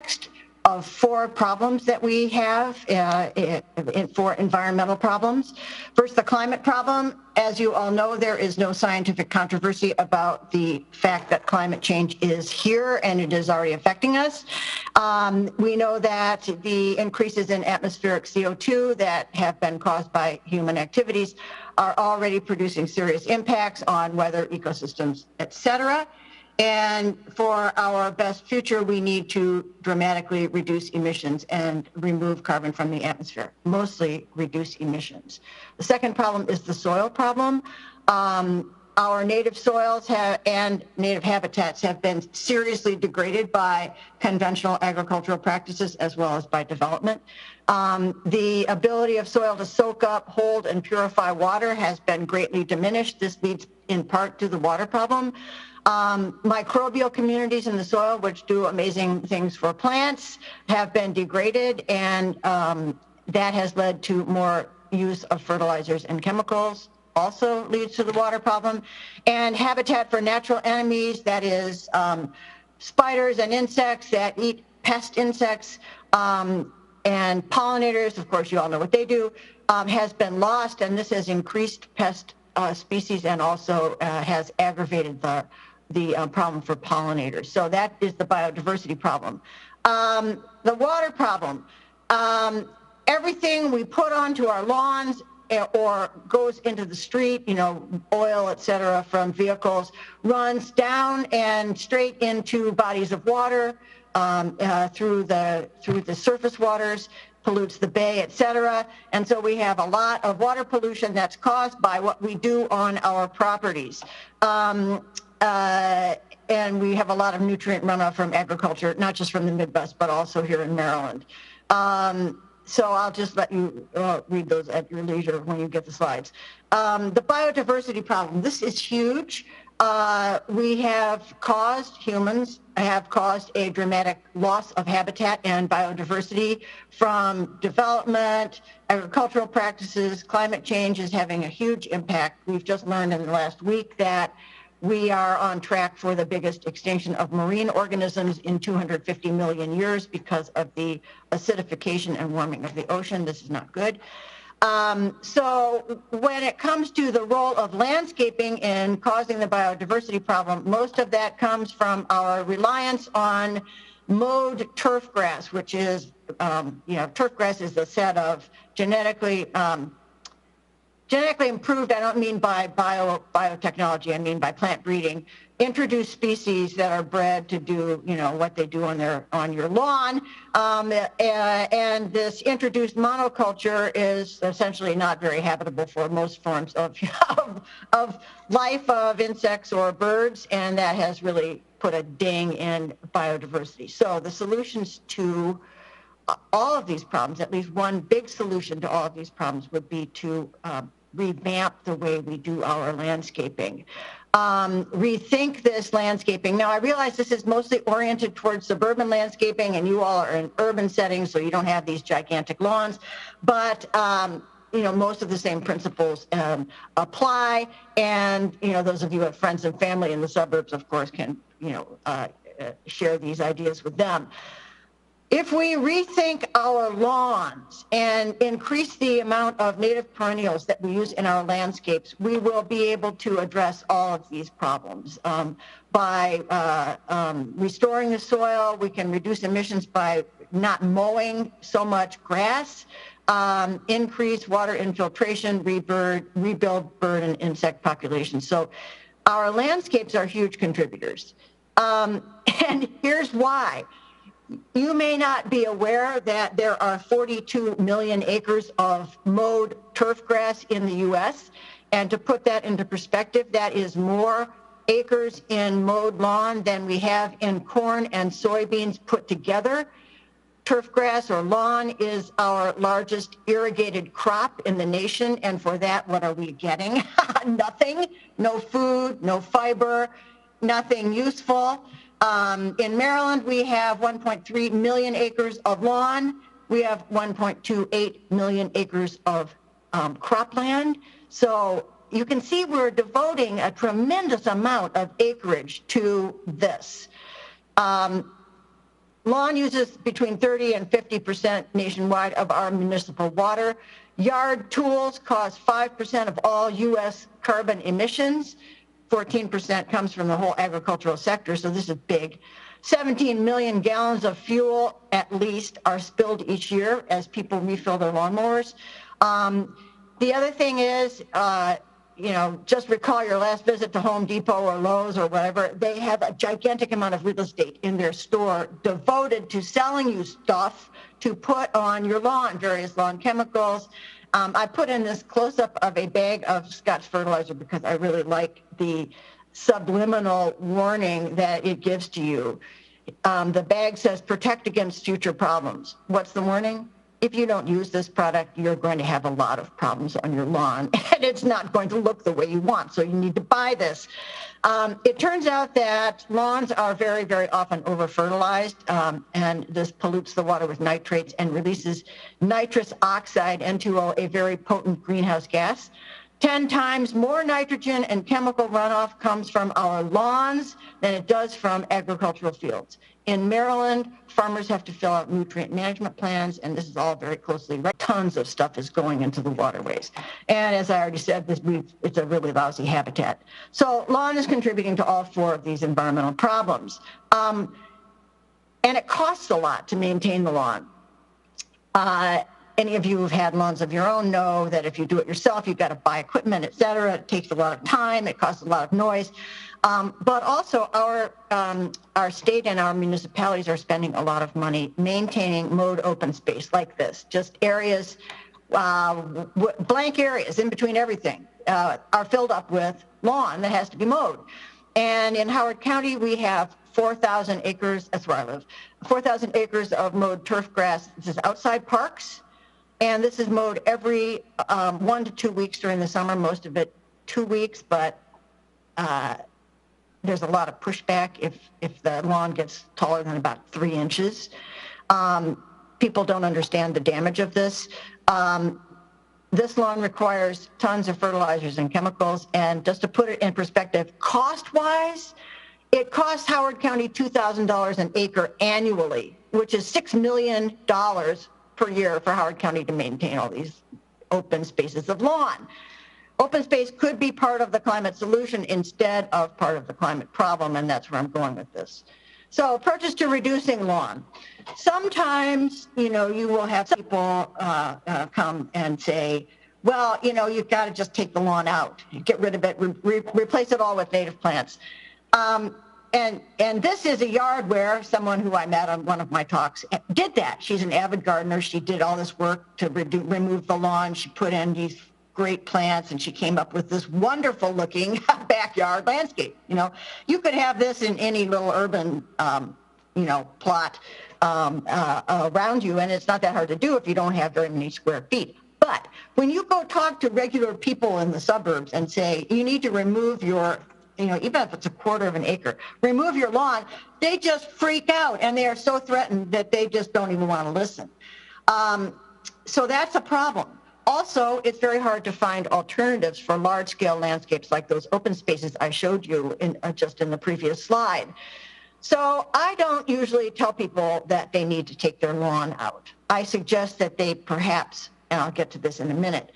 context of 4 problems that we have for environmental problems. First, the climate problem. As you all know, there is no scientific controversy about the fact that climate change is here and it is already affecting us. We know that the increases in atmospheric CO2 that have been caused by human activities are already producing serious impacts on weather, ecosystems, et cetera. And for our best future, we need to dramatically reduce emissions and remove carbon from the atmosphere, mostly reduce emissions. The second problem is the soil problem. Our native soils and native habitats have been seriously degraded by conventional agricultural practices as well as by development. The ability of soil to soak up, hold, and purify water has been greatly diminished. This leads in part to the water problem. Microbial communities in the soil, which do amazing things for plants, have been degraded, and that has led to more use of fertilizers and chemicals, also leads to the water problem. And habitat for natural enemies, that is spiders and insects that eat pest insects, and pollinators, of course you all know what they do, has been lost, and this has increased pest species and also has aggravated the problem for pollinators. So that is the biodiversity problem. The water problem. Everything we put onto our lawns or goes into the street, you know, oil, et cetera, from vehicles, runs down and straight into bodies of water through the surface waters, pollutes the bay, et cetera. And so we have a lot of water pollution that's caused by what we do on our properties. And we have a lot of nutrient runoff from agriculture, not just from the Midwest, but also here in Maryland. So I'll just let you read those at your leisure when you get the slides. The biodiversity problem, this is huge. Humans have caused a dramatic loss of habitat and biodiversity from development, agricultural practices. Climate change is having a huge impact. We've just learned in the last week that we are on track for the biggest extinction of marine organisms in 250 million years because of the acidification and warming of the ocean. This is not good. So when it comes to the role of landscaping in causing the biodiversity problem, most of that comes from our reliance on mowed turf grass, which is, turf grass is a set of genetically improved, I don't mean by biotechnology, I mean by plant breeding, introduced species that are bred to do, what they do on your lawn. And this introduced monoculture is essentially not very habitable for most forms of life of insects or birds, and that has really put a ding in biodiversity. So the solutions to all of these problems, at least one big solution to all of these problems, would be to revamp the way we do our landscaping. Rethink this landscaping. Now, I realize this is mostly oriented towards suburban landscaping, and you all are in urban settings, so you don't have these gigantic lawns, but most of the same principles apply, and those of you who have friends and family in the suburbs, of course, can share these ideas with them. If we rethink our lawns and increase the amount of native perennials that we use in our landscapes, we will be able to address all of these problems. By restoring the soil, we can reduce emissions by not mowing so much grass, increase water infiltration, rebuild bird and insect populations. So our landscapes are huge contributors. And here's why. You may not be aware that there are 42 million acres of mowed turf grass in the U.S. And to put that into perspective, that is more acres in mowed lawn than we have in corn and soybeans put together. Turf grass or lawn is our largest irrigated crop in the nation. And for that, what are we getting? Nothing. No food, no fiber, nothing useful. In Maryland, we have 1.3 million acres of lawn. We have 1.28 million acres of cropland. So you can see we're devoting a tremendous amount of acreage to this. Lawn uses between 30 and 50% nationwide of our municipal water. Yard tools cause 5% of all U.S. carbon emissions. 14% comes from the whole agricultural sector, so this is big. 17 million gallons of fuel at least are spilled each year as people refill their lawnmowers. The other thing is, just recall your last visit to Home Depot or Lowe's or whatever. They have a gigantic amount of real estate in their store devoted to selling you stuff to put on your lawn, various lawn chemicals. I put in this close-up of a bag of Scotch fertilizer because I really like the subliminal warning that it gives to you. The bag says, protect against future problems. What's the warning? If you don't use this product, you're going to have a lot of problems on your lawn, and it's not going to look the way you want, so you need to buy this. It turns out that lawns are very, very often over-fertilized, and this pollutes the water with nitrates and releases nitrous oxide, N2O, a very potent greenhouse gas. 10 times more nitrogen and chemical runoff comes from our lawns than it does from agricultural fields. In Maryland, farmers have to fill out nutrient management plans, and this is all very closely right. Tons of stuff is going into the waterways. And as I already said, it's a really lousy habitat. So lawn is contributing to all four of these environmental problems. And it costs a lot to maintain the lawn. Any of you who've had lawns of your own know that if you do it yourself, you've got to buy equipment, et cetera. It takes a lot of time. It costs a lot of noise. But also our state and our municipalities are spending a lot of money maintaining mowed open space like this. Just areas, blank areas in between everything are filled up with lawn that has to be mowed. And in Howard County, we have 4,000 acres, that's where I live, 4,000 acres of mowed turf grass. This is outside parks. And this is mowed every 1 to 2 weeks during the summer, most of it 2 weeks, but there's a lot of pushback if the lawn gets taller than about 3 inches. People don't understand the damage of this. This lawn requires tons of fertilizers and chemicals, and just to put it in perspective, cost-wise, it costs Howard County $2,000 an acre annually, which is $6 million per year for Howard County to maintain all these open spaces of lawn. Open space could be part of the climate solution instead of part of the climate problem, and that's where I'm going with this. So approaches to reducing lawn. Sometimes, you will have people come and say, well, you've got to just take the lawn out, get rid of it, replace it all with native plants. And this is a yard where someone who I met on one of my talks did that. She's an avid gardener. She did all this work to remove the lawn. She put in these great plants, and she came up with this wonderful looking backyard landscape. You could have this in any little urban, plot around you, and it's not that hard to do if you don't have very many square feet. But when you go talk to regular people in the suburbs and say, you need to remove your even if it's a quarter of an acre, remove your lawn, they just freak out, and they are so threatened that they just don't even want to listen. So that's a problem. Also, it's very hard to find alternatives for large-scale landscapes like those open spaces I showed you just in the previous slide. So I don't usually tell people that they need to take their lawn out. I suggest that they perhaps, and I'll get to this in a minute,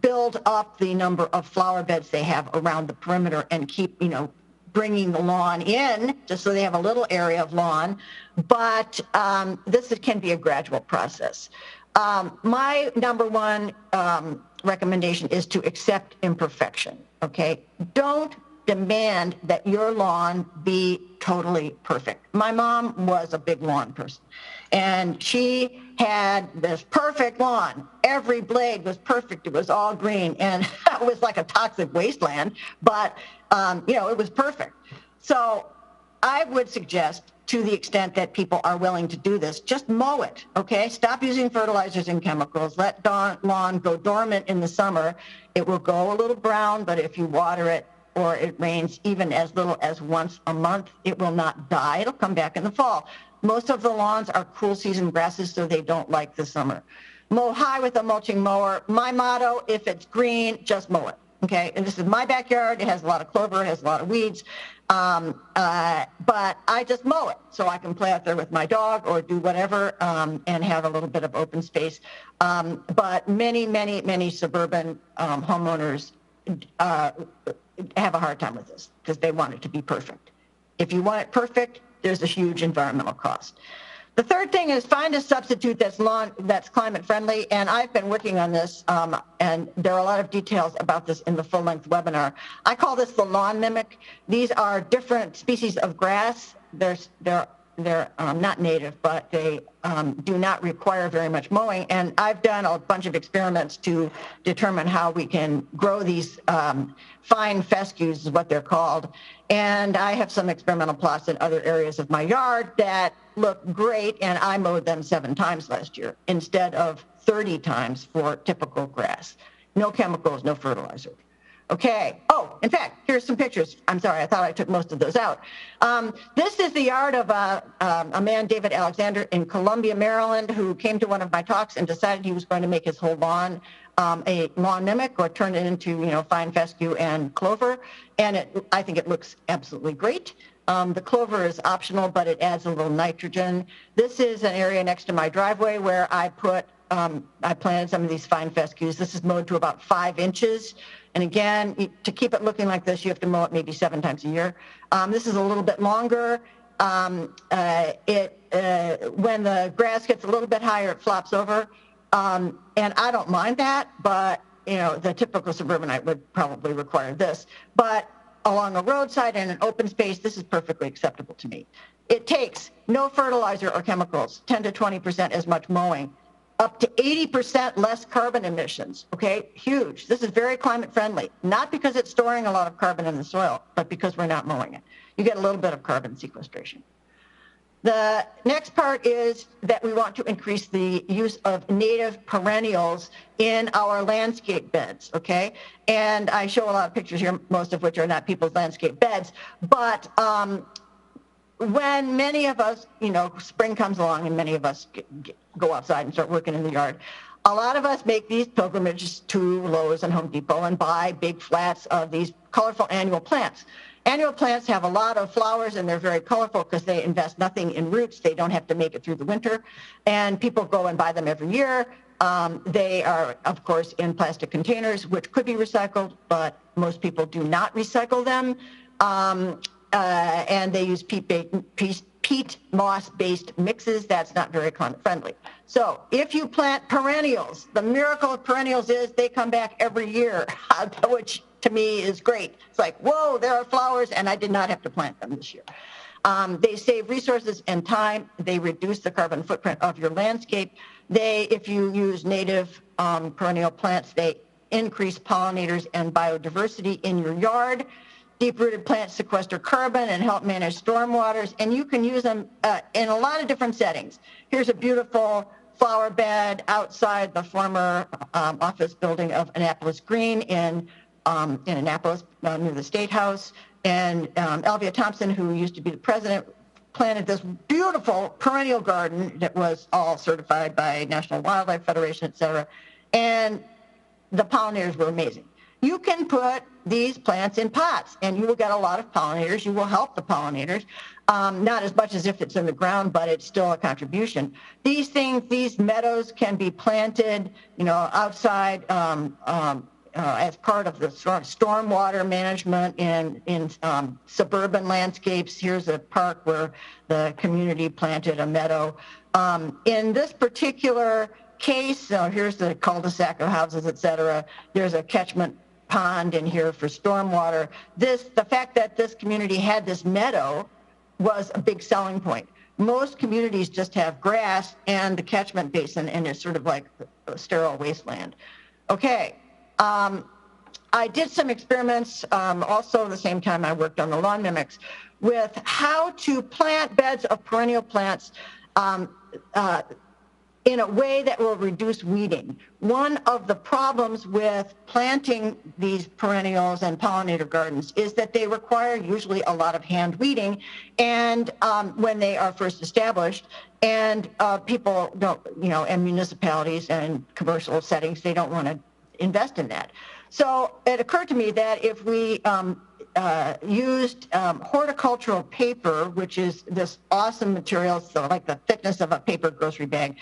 build up the number of flower beds they have around the perimeter and keep, bringing the lawn in just so they have a little area of lawn. But this can be a gradual process. My number one recommendation is to accept imperfection, okay? Don't demand that your lawn be totally perfect. My mom was a big lawn person, and she had this perfect lawn. Every blade was perfect. It was all green, and it was like a toxic wasteland, but, it was perfect. So I would suggest, to the extent that people are willing to do this, just mow it, okay? Stop using fertilizers and chemicals. Let lawn go dormant in the summer. It will go a little brown, but if you water it or it rains even as little as once a month, it will not die. It'll come back in the fall. Most of the lawns are cool season grasses, so they don't like the summer. Mow high with a mulching mower. My motto, if it's green, just mow it. Okay, and this is my backyard. It has a lot of clover, it has a lot of weeds, but I just mow it so I can play out there with my dog or do whatever and have a little bit of open space. But many suburban homeowners have a hard time with this because they want it to be perfect. If you want it perfect, there's a huge environmental cost. The third thing is find a substitute that's climate friendly, and I've been working on this, and there are a lot of details about this in the full-length webinar. I call this the lawn mimic. These are different species of grass. They're not native, but they do not require very much mowing, and I've done a bunch of experiments to determine how we can grow these fine fescues is what they're called, and I have some experimental plots in other areas of my yard that look great, and I mowed them 7 times last year instead of 30 times for typical grass. No chemicals, no fertilizer. Okay. Oh, in fact, here's some pictures. I'm sorry, I thought I took most of those out. This is the yard of a man, David Alexander, in Columbia, Maryland, who came to one of my talks and decided he was going to make his whole lawn a lawn mimic or turn it into, fine fescue and clover. And I think it looks absolutely great. The clover is optional, but it adds a little nitrogen. This is an area next to my driveway where I planted some of these fine fescues. This is mowed to about 5 inches. And again, to keep it looking like this, you have to mow it maybe 7 times a year. This is a little bit longer. When the grass gets a little bit higher, it flops over. And I don't mind that, but the typical suburbanite would probably require this. But along a roadside and an open space, this is perfectly acceptable to me. It takes no fertilizer or chemicals, 10 to 20% as much mowing, up to 80% less carbon emissions, okay? Huge. This is very climate friendly, not because it's storing a lot of carbon in the soil, but because we're not mowing it. You get a little bit of carbon sequestration. The next part is that we want to increase the use of native perennials in our landscape beds, okay? And I show a lot of pictures here, most of which are not people's landscape beds, but when many of us, spring comes along and many of us go outside and start working in the yard, a lot of us make these pilgrimages to Lowe's and Home Depot and buy big flats of these colorful annual plants. Annual plants have a lot of flowers and they're very colorful because they invest nothing in roots. They don't have to make it through the winter. And people go and buy them every year. They are, of course, in plastic containers, which could be recycled, but most people do not recycle them. And they use peat moss-based mixes. That's not very climate friendly. So if you plant perennials, the miracle of perennials is they come back every year, which to me is great. It's like, whoa, there are flowers, and I did not have to plant them this year. They save resources and time. They reduce the carbon footprint of your landscape. If you use native perennial plants, they increase pollinators and biodiversity in your yard. Deep-rooted plants sequester carbon and help manage stormwaters, and you can use them in a lot of different settings. Here's a beautiful flower bed outside the former office building of Annapolis Green in Annapolis near the State House. And Elvia Thompson, who used to be the president, planted this beautiful perennial garden that was all certified by National Wildlife Federation, et cetera. And the pollinators were amazing. You can put these plants in pots and you will get a lot of pollinators. You will help the pollinators, not as much as if it's in the ground, but it's still a contribution. These meadows can be planted, outside as part of the stormwater management in suburban landscapes. Here's a park where the community planted a meadow. In this particular case, here's the cul-de-sac of houses, et cetera. There's a catchment pond in here for stormwater. The fact that this community had this meadow was a big selling point. Most communities just have grass and the catchment basin, and it's sort of like a sterile wasteland. Okay, I did some experiments also the same time I worked on the lawn mimics with how to plant beds of perennial plants in a way that will reduce weeding. One of the problems with planting these perennials and pollinator gardens is that they require usually a lot of hand weeding, and when they are first established, and people don't, and municipalities and commercial settings, they don't want to invest in that. So it occurred to me that if we used horticultural paper, which is this awesome material, so like the thickness of a paper grocery bag,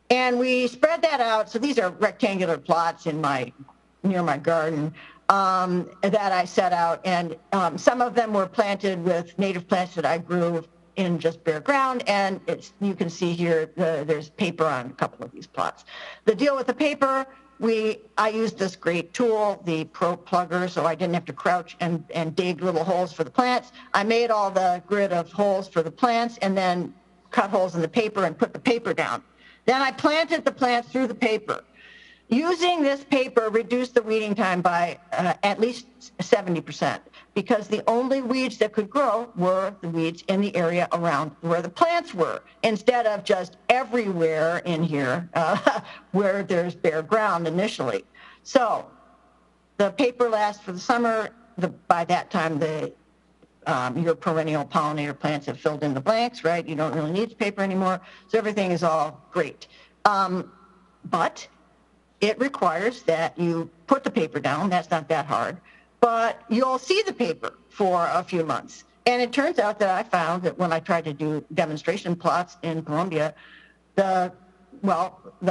and we spread that out. So these are rectangular plots near my garden that I set out, and some of them were planted with native plants that I grew in just bare ground, and you can see here there's paper on a couple of these plots. The deal with the paper, I used this great tool, the Pro Plugger, so I didn't have to crouch and dig little holes for the plants. I made all the grid of holes for the plants and then cut holes in the paper and put the paper down. Then I planted the plants through the paper. Using this paper reduced the weeding time by at least 70%, because the only weeds that could grow were the weeds in the area around where the plants were, instead of just everywhere in here where there's bare ground initially. So the paper lasts for the summer. By that time, your perennial pollinator plants have filled in the blanks, right? You don't really need the paper anymore, so everything is all great. But it requires that you put the paper down. That's not that hard. But you'll see the paper for a few months. And it turns out that I found that when I tried to do demonstration plots in Colombia, the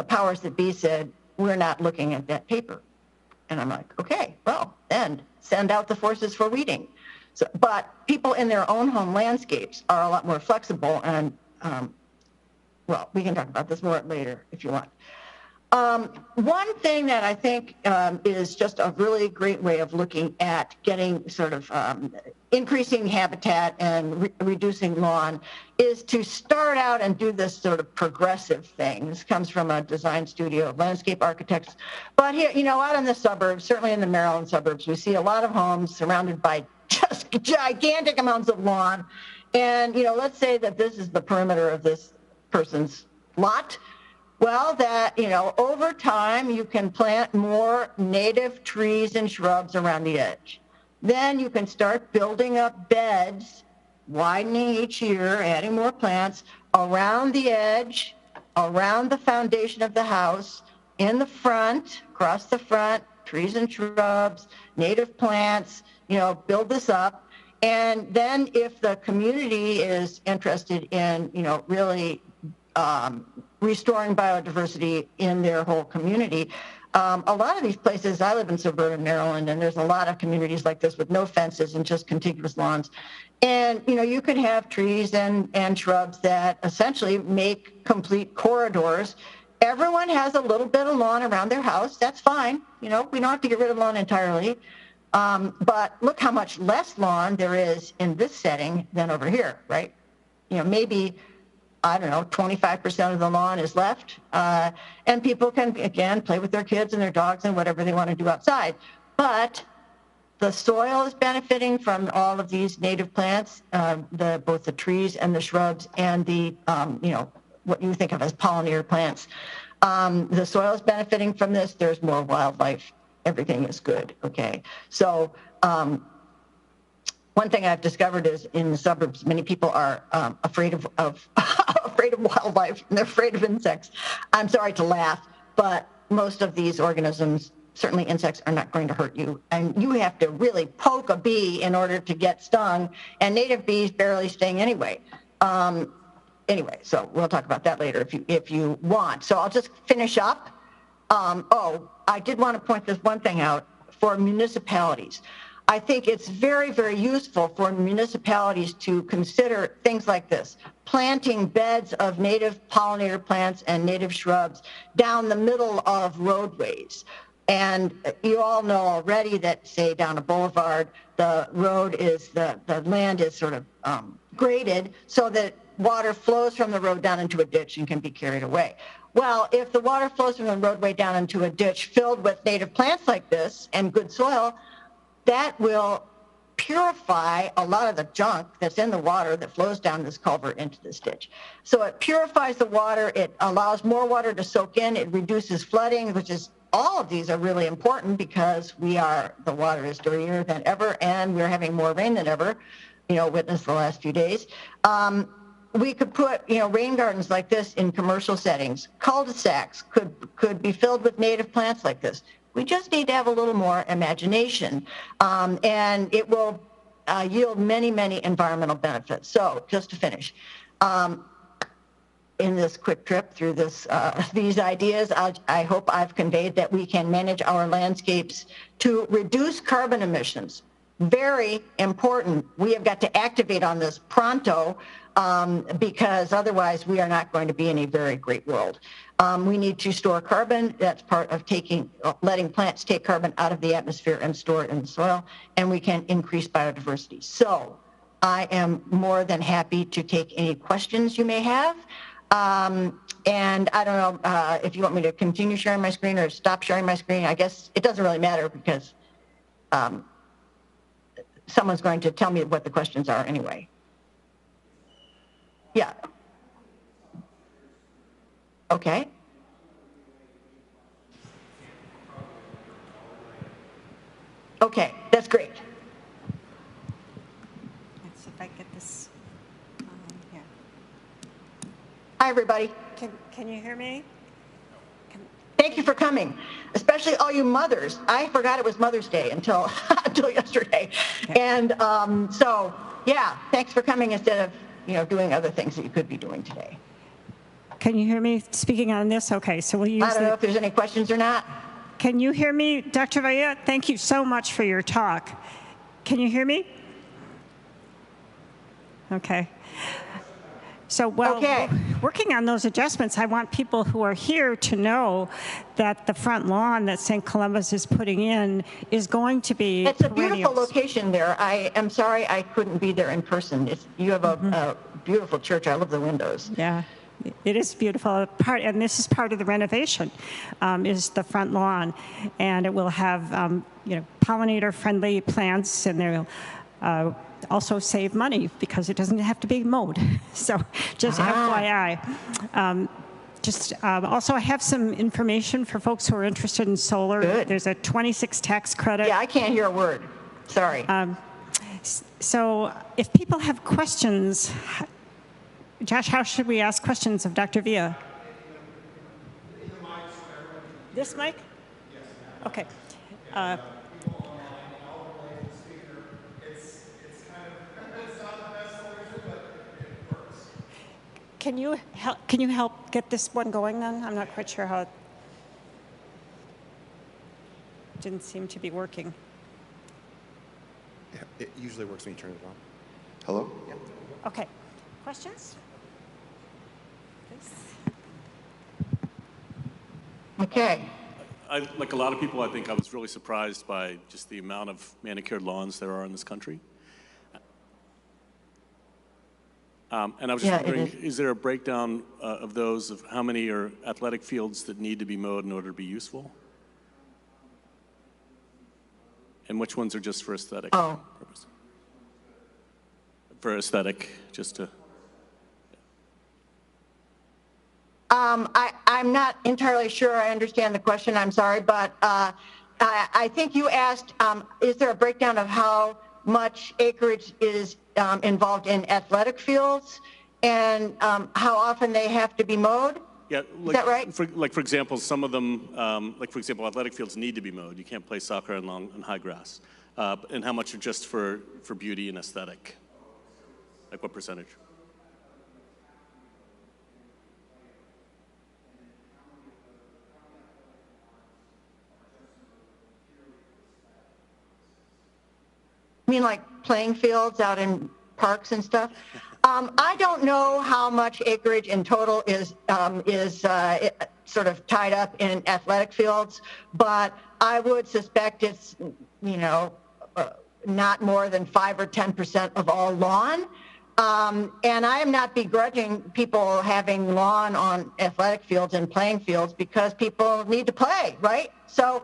powers that be said, we're not looking at that paper. And I'm like, okay, well, then send out the forces for weeding. But people in their own home landscapes are a lot more flexible. And, we can talk about this more later if you want. One thing that I think is just a really great way of looking at getting sort of increasing habitat and reducing lawn is to start out and do this sort of progressive thing. This comes from a design studio of landscape architects. But here, out in the suburbs, certainly in the Maryland suburbs, we see a lot of homes surrounded by just gigantic amounts of lawn. And, let's say that this is the perimeter of this person's lot. Well, over time, you can plant more native trees and shrubs around the edge. Then you can start building up beds, widening each year, adding more plants around the edge, around the foundation of the house, in the front, across the front, trees and shrubs, native plants, build this up. And then if the community is interested in, really restoring biodiversity in their whole community. A lot of these places, I live in suburban Maryland, and there's a lot of communities like this with no fences and just contiguous lawns. And, you could have trees and shrubs that essentially make complete corridors. Everyone has a little bit of lawn around their house. That's fine. We don't have to get rid of lawn entirely. But look how much less lawn there is in this setting than over here, right? Maybe 25% of the lawn is left. And people can, again, play with their kids and their dogs and whatever they want to do outside. But the soil is benefiting from all of these native plants, both the trees and the shrubs and the, what you think of as pollinator plants. The soil is benefiting from this. There's more wildlife. Everything is good, okay? So one thing I've discovered is in the suburbs, many people are afraid of afraid of wildlife, and they're afraid of insects. I'm sorry to laugh, but most of these organisms, certainly insects, are not going to hurt you. And you have to really poke a bee in order to get stung, and native bees barely sting anyway. Anyway, so we'll talk about that later if you want. So I'll just finish up. I did want to point this one thing out for municipalities. I think it's very, very useful for municipalities to consider things like this: planting beds of native pollinator plants and native shrubs down the middle of roadways. And you all know already that, say, down a boulevard, the land is sort of graded so that water flows from the road down into a ditch and can be carried away. Well, if the water flows from the roadway down into a ditch filled with native plants like this and good soil, that will purify a lot of the junk that's in the water that flows down this culvert into this ditch. So it purifies the water, it allows more water to soak in, it reduces flooding, which is, all of these are really important because the water is dirtier than ever and we're having more rain than ever, witness the last few days. We could put, rain gardens like this in commercial settings. Cul-de-sacs could be filled with native plants like this. We just need to have a little more imagination, and it will yield many, many environmental benefits. So just to finish, in this quick trip through these ideas, I hope I've conveyed that we can manage our landscapes to reduce carbon emissions. Very important. We have got to activate on this pronto, because otherwise we are not going to be in a very great world. We need to store carbon. That's part of letting plants take carbon out of the atmosphere and store it in the soil, and we can increase biodiversity. So I am more than happy to take any questions you may have. And I don't know if you want me to continue sharing my screen or stop sharing my screen. I guess it doesn't really matter, because someone's going to tell me what the questions are anyway. Yeah. Okay. Okay, that's great. Let's see if I get this here. Hi, everybody. Can you hear me? Thank you for coming, especially all you mothers. I forgot it was Mother's Day until until yesterday, and so yeah, thanks for coming instead of doing other things that you could be doing today. Can you hear me speaking on this? Okay, so we'll use. I don't know if there's any questions or not. Can you hear me, Dr. Vaya? Thank you so much for your talk. Can you hear me? Okay. So, working on those adjustments, I want people who are here to know that the front lawn that St. Columba's is putting in is going to be It's a beautiful location there. I am sorry I couldn't be there in person. You have a beautiful church. I love the windows. Yeah. It is beautiful, and this is part of the renovation, is the front lawn, and it will have pollinator-friendly plants, and they'll also save money because it doesn't have to be mowed. So, just FYI. Also, I have some information for folks who are interested in solar. Good. There's a 26 tax credit. Yeah, I can't hear a word. Sorry. So, if people have questions. Josh, how should we ask questions of Dr. Villa? This mic? Yes. Okay. Can you help get this one going then? I'm not quite sure how it didn't seem to be working. Yeah, it usually works when you turn it on. Hello? Yeah. Okay. Questions? Okay. Like a lot of people, I think I was really surprised by just the amount of manicured lawns there are in this country. And I was just wondering, is there a breakdown of those, of how many are athletic fields that need to be mowed in order to be useful? And which ones are just for aesthetic purpose? For aesthetic, just to... I'm not entirely sure I understand the question. I'm sorry, but I think you asked, is there a breakdown of how much acreage is involved in athletic fields and how often they have to be mowed? Yeah, is that right? For example, some of them, for example, athletic fields need to be mowed. You can't play soccer on high grass. And how much are just for beauty and aesthetic? Like what percentage? You mean like playing fields out in parks and stuff? I don't know how much acreage in total is sort of tied up in athletic fields, but I would suspect it's, not more than 5 or 10% of all lawn. And I am not begrudging people having lawn on athletic fields and playing fields because people need to play, right? So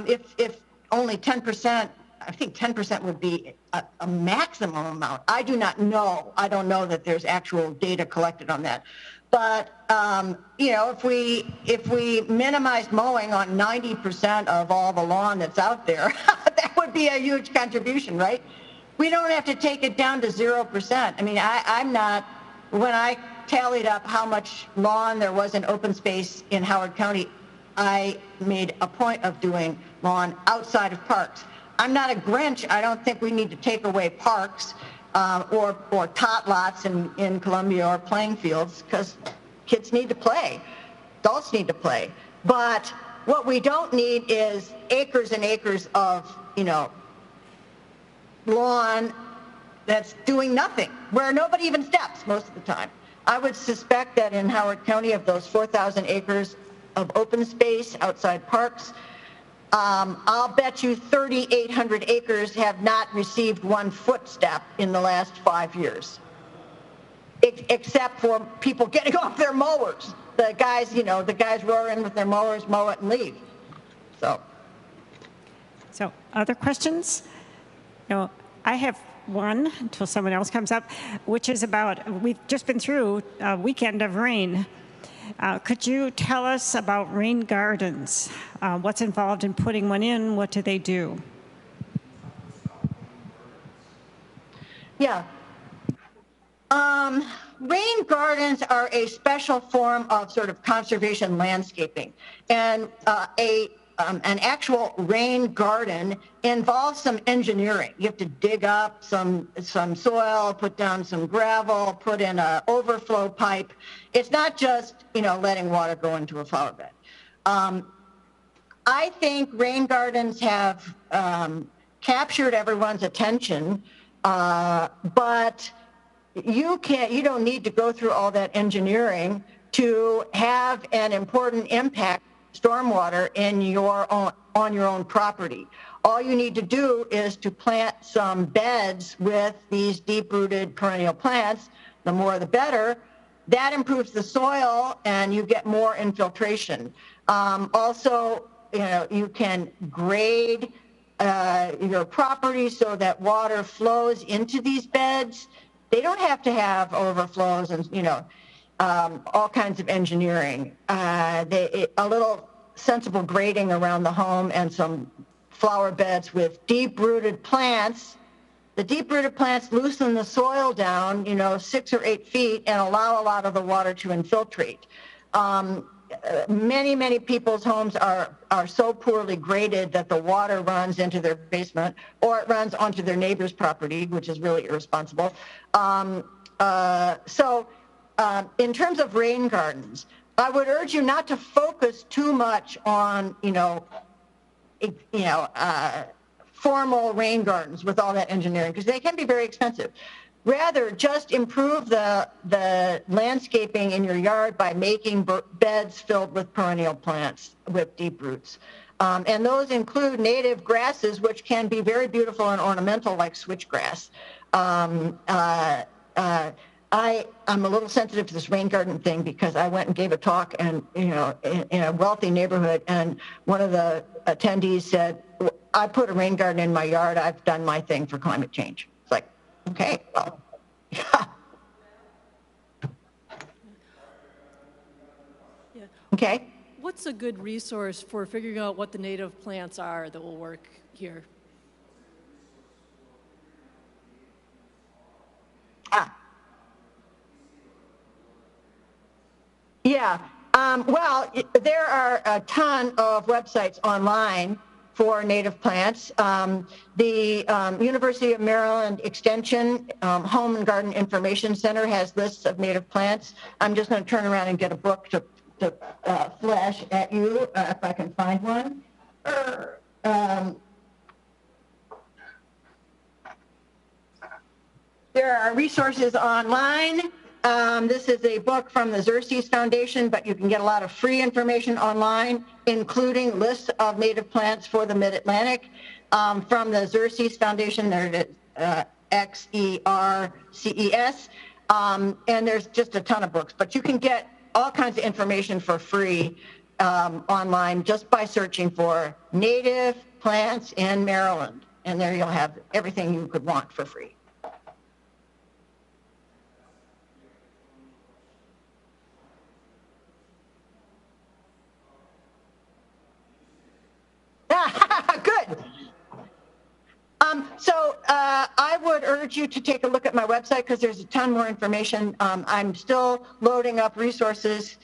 if only 10%, I think 10% would be a maximum amount. I do not know. I don't know that there's actual data collected on that. But if we minimized mowing on 90% of all the lawn that's out there, that would be a huge contribution, right? We don't have to take it down to 0%. I mean, I'm not. When I tallied up how much lawn there was in open space in Howard County I made a point of doing lawn outside of parks. I'm not a Grinch. I don't think we need to take away parks or tot lots in Columbia or playing fields, because kids need to play. Adults need to play. But what we don't need is acres and acres of, lawn that's doing nothing, where nobody even steps most of the time. I would suspect that in Howard County, of those 4,000 acres of open space outside parks, I'll bet you 3,800 acres have not received one footstep in the last 5 years, except for people getting off their mowers. The guys, the guys roar in with their mowers, mow it, and leave. So other questions? No, I have one until someone else comes up, which is about, we've just been through a weekend of rain. Could you tell us about rain gardens? What's involved in putting one in? What do they do? Yeah. Rain gardens are a special form of sort of conservation landscaping, and an actual rain garden involves some engineering. You have to dig up some soil, put down some gravel, put in an overflow pipe. It's not just, letting water go into a flower bed. I think rain gardens have captured everyone's attention, but you don't need to go through all that engineering to have an important impact stormwater on your own property. All you need to do is to plant some beds with these deep-rooted perennial plants. The more the better. That improves the soil and you get more infiltration. Also, you can grade your property so that water flows into these beds. They don't have to have overflows and, all kinds of engineering. A little sensible grading around the home and some flower beds with deep-rooted plants. The deep-rooted plants loosen the soil down, 6 or 8 feet, and allow a lot of the water to infiltrate. Many people's homes are so poorly graded that the water runs into their basement or it runs onto their neighbor's property, which is really irresponsible. In terms of rain gardens, I would urge you not to focus too much on, formal rain gardens with all that engineering, because they can be very expensive. Rather, just improve the landscaping in your yard by making beds filled with perennial plants with deep roots. And those include native grasses, which can be very beautiful and ornamental, like switchgrass. I'm a little sensitive to this rain garden thing because I went and gave a talk and, in a wealthy neighborhood, and one of the attendees said, I put a rain garden in my yard. I've done my thing for climate change. It's like, okay, well, yeah. Yeah. Okay. What's a good resource for figuring out what the native plants are that will work here? Yeah. Well, there are a ton of websites online for native plants. The University of Maryland Extension Home and Garden Information Center has lists of native plants. I'm just going to turn around and get a book to flash at you if I can find one. There are resources online. This is a book from the Xerces Foundation, but you can get a lot of free information online, including lists of native plants for the Mid-Atlantic. From the Xerces Foundation, there XERCES, and there's just a ton of books. But you can get all kinds of information for free online just by searching for native plants in Maryland. And there you'll have everything you could want for free. Good. I would urge you to take a look at my website because there's a ton more information. I'm still loading up resources.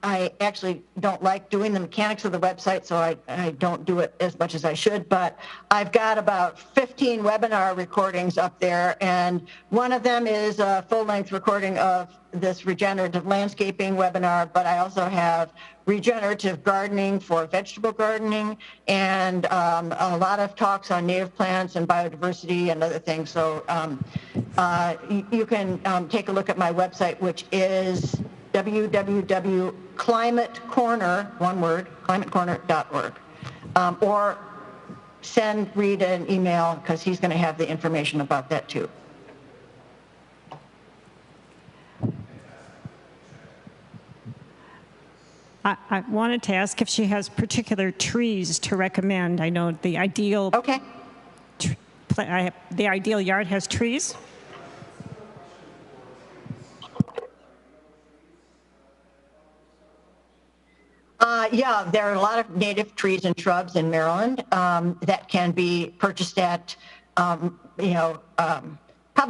I actually don't like doing the mechanics of the website, so I don't do it as much as I should, but I've got about 15 webinar recordings up there, and one of them is a full-length recording of this regenerative landscaping webinar, but I also have regenerative gardening for vegetable gardening, and a lot of talks on native plants and biodiversity and other things. So you can take a look at my website, which is www.climatecorner, one word, climatecorner.org, or send Reed an email because he's going to have the information about that too. I wanted to ask if she has particular trees to recommend. I know the ideal Okay. The ideal yard has trees. Yeah, there are a lot of native trees and shrubs in Maryland that can be purchased at, probably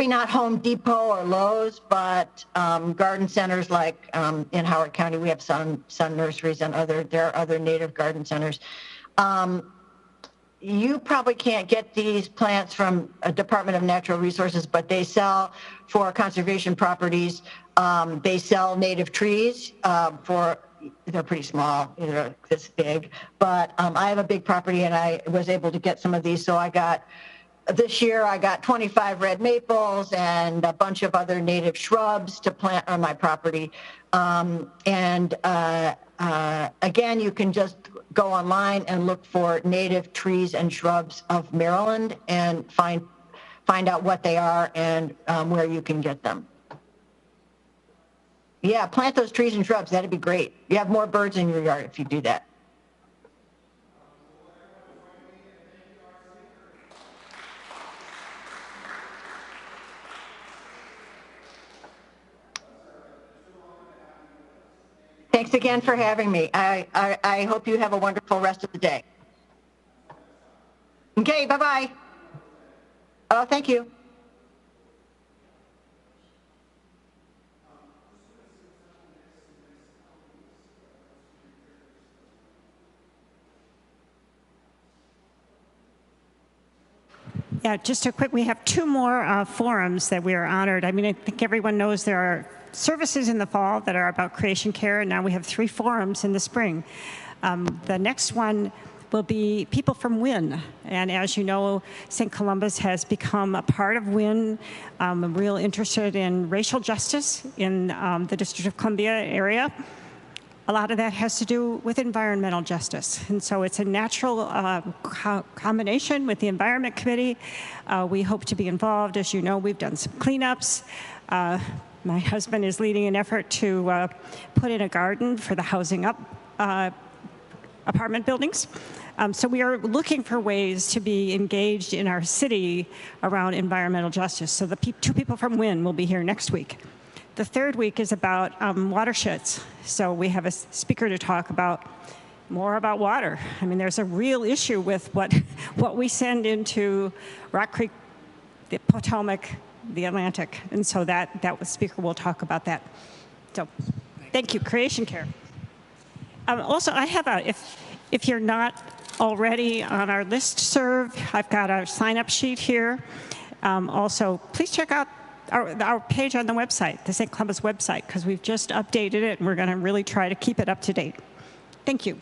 not Home Depot or Lowe's, but garden centers like in Howard County, we have Sun Nurseries and there are other native garden centers. You probably can't get these plants from a Department of Natural Resources, but they sell for conservation properties. They sell native trees they're pretty small, they're this big, but I have a big property and I was able to get some of these. So this year I got 25 red maples and a bunch of other native shrubs to plant on my property. Again, you can just go online and look for native trees and shrubs of Maryland and find out what they are and where you can get them. Yeah, plant those trees and shrubs. That'd be great. You have more birds in your yard if you do that. Thanks again for having me. I hope you have a wonderful rest of the day. Okay, bye-bye. Oh, thank you. Yeah, just a quick, we have two more forums that we are honored. I mean, I think everyone knows there are services in the fall that are about creation care, and now we have 3 forums in the spring. The next one will be people from WIN, and as you know, St. Columba's has become a part of WIN. I'm real interested in racial justice in the District of Columbia area. A lot of that has to do with environmental justice. And so it's a natural combination with the Environment Committee. We hope to be involved. As you know, we've done some cleanups. My husband is leading an effort to put in a garden for the housing up apartment buildings. So we are looking for ways to be engaged in our city around environmental justice. So the 2 people from WIN will be here next week. The third week is about watersheds. So we have a speaker to talk more about water. I mean, there's a real issue with what we send into Rock Creek, the Potomac, the Atlantic. And so that speaker will talk about that. So thank you, Creation Care. Also, I have if you're not already on our listserv, I've got our sign-up sheet here. Also, please check out our page on the website, the St. Columba's website, because we've just updated it and we're going to really try to keep it up to date. Thank you.